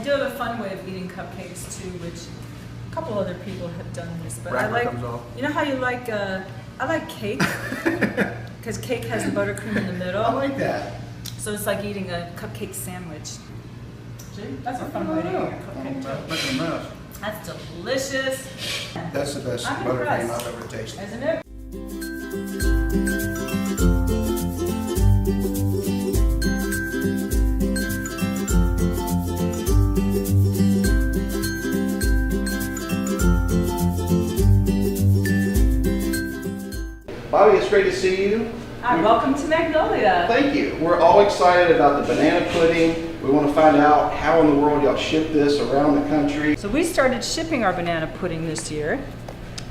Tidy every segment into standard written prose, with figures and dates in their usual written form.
do have a fun way of eating cupcakes too, which a couple other people have done this, but I like, you know how you like, I like cake, because cake has the buttercream in the middle. I like that. So it's like eating a cupcake sandwich. See? That's a fun way to eat a cupcake too. Look at the mess. That's delicious. That's the best I'm buttercream impressed. I've ever tasted. Isn't it? Bobby, it's great to see you. Hi, welcome to Magnolia. Thank you. We're all excited about the banana pudding. We want to find out how in the world y'all ship this around the country. So we started shipping our banana pudding this year,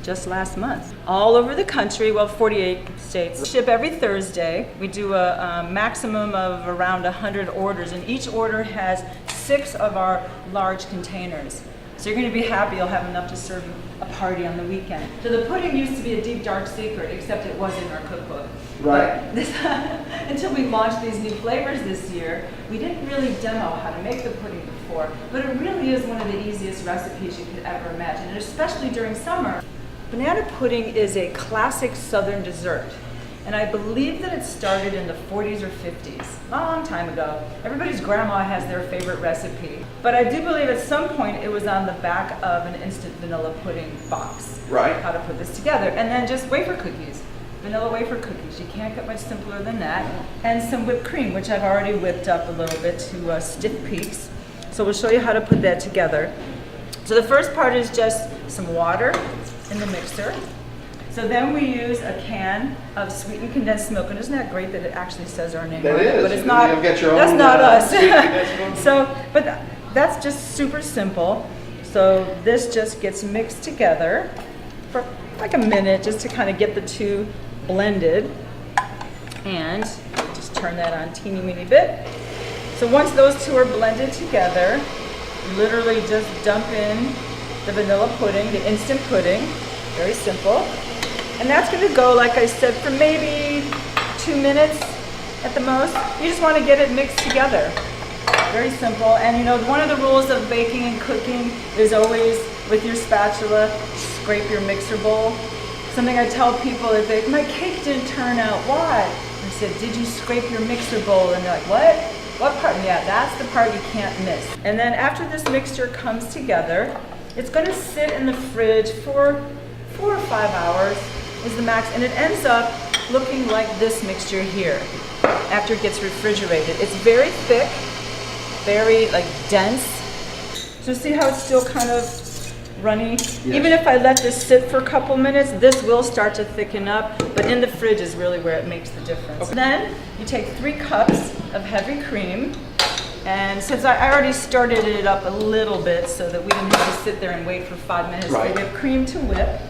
just last month, all over the country, well, 48 states. Ship every Thursday. We do a maximum of around 100 orders, and each order has 6 of our large containers. So you're going to be happy you'll have enough to serve a party on the weekend. So the pudding used to be a deep, dark secret, except it was in our cookbook. Right. But this, until we launched these new flavors this year, we didn't really demo how to make the pudding before, but it really is one of the easiest recipes you could ever imagine, and especially during summer. Banana pudding is a classic Southern dessert, and I believe that it started in the 40s or 50s, a long time ago. Everybody's grandma has their favorite recipe, but I do believe at some point it was on the back of an instant vanilla pudding box. Right. How to put this together, and then just wafer cookies. Vanilla wafer cookies. You can't get much simpler than that. And some whipped cream, which I've already whipped up a little bit to stiff peaks. So we'll show you how to put that together. So the first part is just some water in the mixer. So then we use a can of sweetened condensed milk, and isn't that great that it actually says our name That on it? is. But it's not. You'll get your That's own, not us. sweetened condensed milk. So, but that's just super simple. So this just gets mixed together for like a minute, just to kind of get the two blended, and just turn that on teeny weeny bit. So once those two are blended together, literally just dump in the vanilla pudding, the instant pudding, very simple. And that's going to go, like I said, for maybe 2 minutes at the most. You just want to get it mixed together. Very simple. And you know, one of the rules of baking and cooking is always, with your spatula, scrape your mixer bowl. Something I tell people is that my cake didn't turn out. Why? I said, did you scrape your mixer bowl? And they're like, what? What part? Yeah, that's the part you can't miss. And then after this mixture comes together, it's going to sit in the fridge for 4 or 5 hours is the max, and it ends up looking like this mixture here after it gets refrigerated. It's very thick, very like dense. So see how it's still kind of runny? Yes. Even if I let this sit for a couple minutes, this will start to thicken up, but in the fridge is really where it makes the difference. Okay. Then you take 3 cups of heavy cream, and since I already started it up a little bit so that we didn't have to sit there and wait for 5 minutes, Right. we have cream to whip.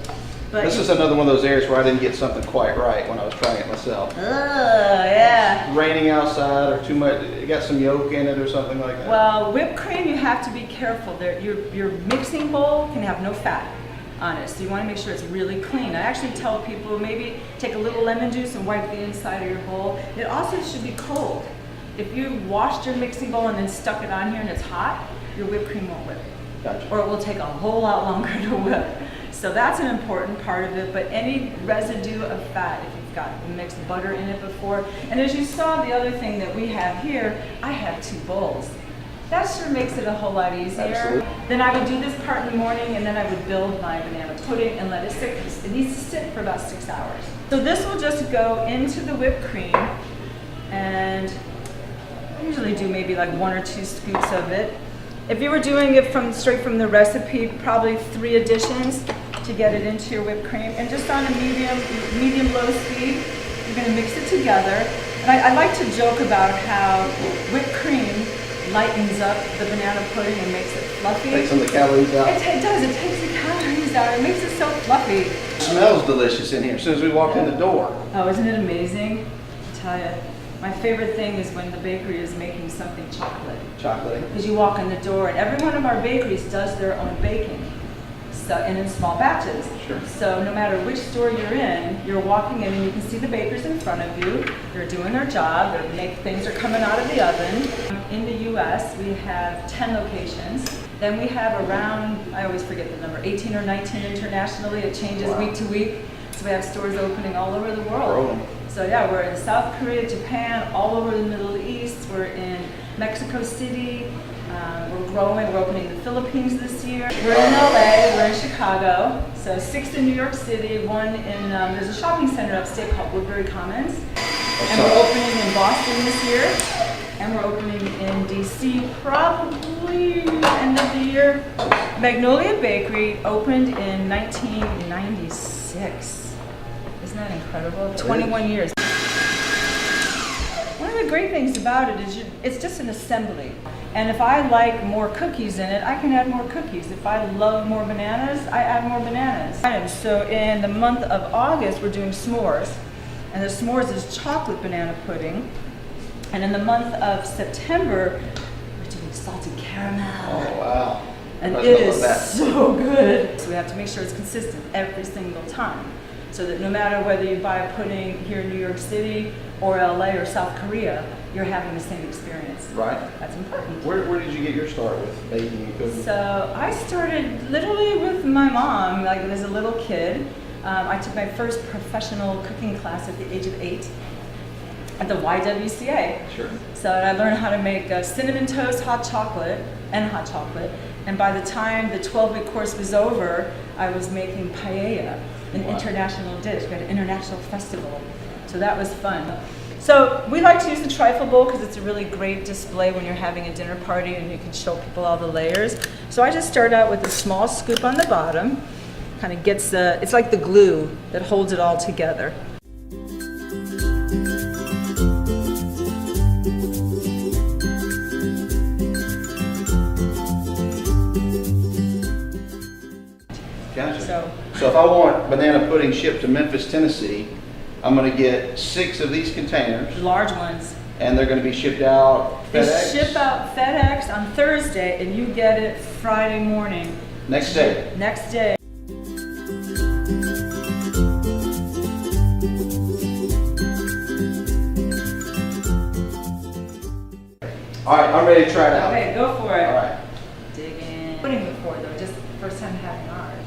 But This is another one of those areas where I didn't get something quite right when I was trying it myself. yeah. Raining outside or too much, it got some yolk in it or something like that. Well, whipped cream, you have to be careful. Your mixing bowl can have no fat on it, so you want to make sure it's really clean. I actually tell people maybe take a little lemon juice and wipe the inside of your bowl. It also should be cold. If you washed your mixing bowl and then stuck it on here and it's hot, your whipped cream won't whip. Gotcha. Or it will take a whole lot longer to whip. So that's an important part of it, but any residue of fat, if you've got mixed butter in it before. And as you saw, the other thing that we have here, I have 2 bowls. That sure makes it a whole lot easier. Absolutely. Then I would do this part in the morning, and then I would build my banana pudding and let it sit. It needs to sit for about 6 hours. So this will just go into the whipped cream, and I usually do maybe like 1 or 2 scoops of it. If you were doing it straight from the recipe, probably 3 additions to get it into your whipped cream, and just on a medium-low speed, you're going to mix it together. And I like to joke about how whipped cream lightens up the banana pudding and makes it fluffy. Take some of the calories out. It does. It takes the calories out. It makes it so fluffy. It smells delicious in here as soon as we walked in the door. Oh, isn't it amazing? I tell you, my favorite thing is when the bakery is making something chocolate. Chocolatey. Because you walk in the door, and every one of our bakeries does their own baking. So, and in small batches. Sure. So no matter which store you're in, you're walking in and you can see the bakers in front of you. They're doing their job. Things are coming out of the oven. In the U.S., we have 10 locations. Then we have around, I always forget the number, 18 or 19 internationally. It changes Wow. week to week. So we have stores opening all over the world. So yeah, we're in South Korea, Japan, all over the Middle East. We're in Mexico City. We're growing. We're opening the Philippines this year. We're in LA. We're in Chicago. So 6 in New York City. 1 in there's a shopping center upstate called Woodbury Commons. And we're opening in Boston this year. And we're opening in DC probably end of the year. Magnolia Bakery opened in 1996. Isn't that incredible? 21 years. One of the great things about it is it's just an assembly. And if I like more cookies in it, I can add more cookies. If I love more bananas, I add more bananas. So in the month of August, we're doing s'mores. And the s'mores is chocolate banana pudding. And in the month of September, we're doing salted caramel. Oh, wow. And it is so good. So we have to make sure it's consistent every single time. So that no matter whether you buy a pudding here in New York City or LA or South Korea, you're having the same experience. Right. That's important. Where did you get your start with baking and cooking? So I started literally with my mom, like as a little kid. I took my first professional cooking class at the age of 8 at the YWCA. Sure. So I learned how to make cinnamon toast, hot chocolate. And by the time the 12-week course was over, I was making paella, an international dish. We had an international festival. So that was fun. So we like to use the trifle bowl because it's a really great display when you're having a dinner party and you can show people all the layers. So I just start out with a small scoop on the bottom. Kind of gets it's like the glue that holds it all together. Gotcha. So if I want banana pudding shipped to Memphis, Tennessee, I'm going to get 6 of these containers, large ones. and they're going to be shipped out They FedEx ship out FedEx on Thursday and you get it Friday morning. next day. Next day. All right, I'm ready to try it out. Okay, go for it. All right. Dig in. Pudding before though, just first time having ours.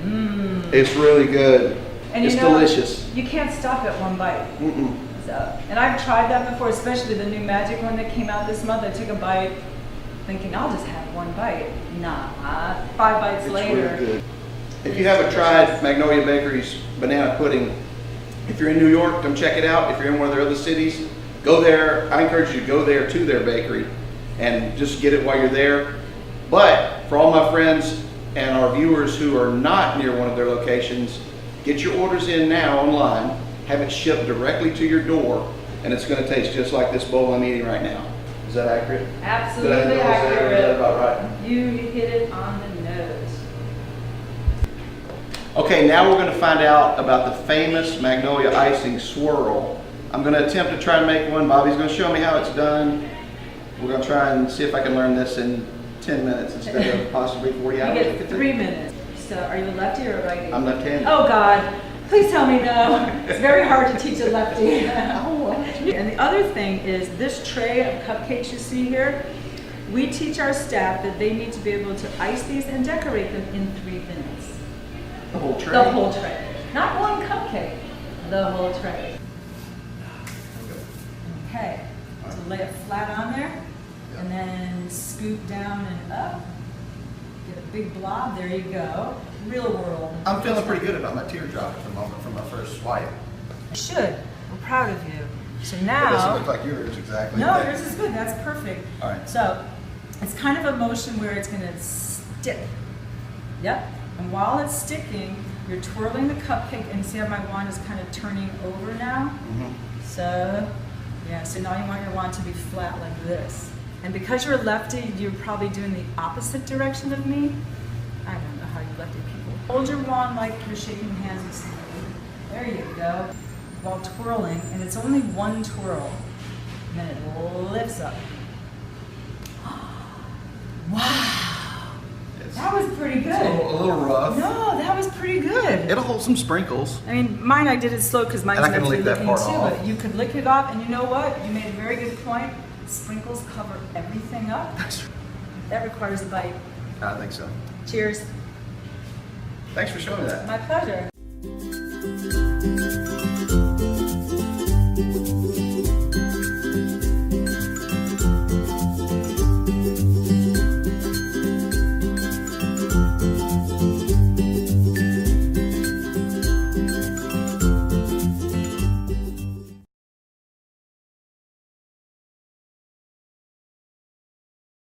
Mmm. It's really good. And it's you know, delicious. You can't stop at one bite. Mm-mm. So, and I've tried that before, especially the new Magic one that came out this month. I took a bite thinking I'll just have one bite. Nah, 5 bites It's later. really good. If you haven't tried Magnolia Bakery's banana pudding, if you're in New York, come check it out. If you're in one of their other cities, go there. I encourage you to go there to their bakery and just get it while you're there. But for all my friends and our viewers who are not near one of their locations, get your orders in now online, have it shipped directly to your door, and it's going to taste just like this bowl I'm eating right now. Is that accurate? Absolutely Is that accurate. about right? You hit it on the nose. Okay, now we're going to find out about the famous Magnolia icing swirl. I'm going to attempt to try and make one. Bobby's going to show me how it's done. We're going to try and see if I can learn this in 10 minutes instead of possibly 40 hours. You get 3 minutes. So are you a lefty or a righty? I'm left-handed. Oh God, please tell me no. It's very hard to teach a lefty. And the other thing is this tray of cupcakes you see here, we teach our staff that they need to be able to ice these and decorate them in 3 minutes. The whole tray? The whole tray. Not one cupcake, the whole tray. Okay, so lay it flat on there and then scoop down and up. Get a big blob, there you go. Real world. I'm feeling pretty good about my teardrop at the moment from my first swipe. You should. We're proud of you. So It doesn't now, look like yours exactly. no, yours is good. That's perfect. All right. So it's kind of a motion where it's going to stick. Yep. And while it's sticking, you're twirling the cupcake, and see how my wand is kind of turning over now? So, yeah, so now you want your wand to be flat like this. And because you're a lefty, you're probably doing the opposite direction of me. I don't know how you lefty people. Hold your wand like you're shaking hands with somebody. There you go. While twirling, and it's only one twirl. And then it lifts up. Wow! Yes. That was pretty pretty It's a good. little rough. No, that was pretty good. It'll hold some sprinkles. I mean, mine I did it slow because mine's And I can meant to be lick that licking part too, off. but you could lick it off, and you know what? You made a very good point. Sprinkles cover everything up. That requires a bite. I think so. Cheers. Thanks for showing me that. My pleasure.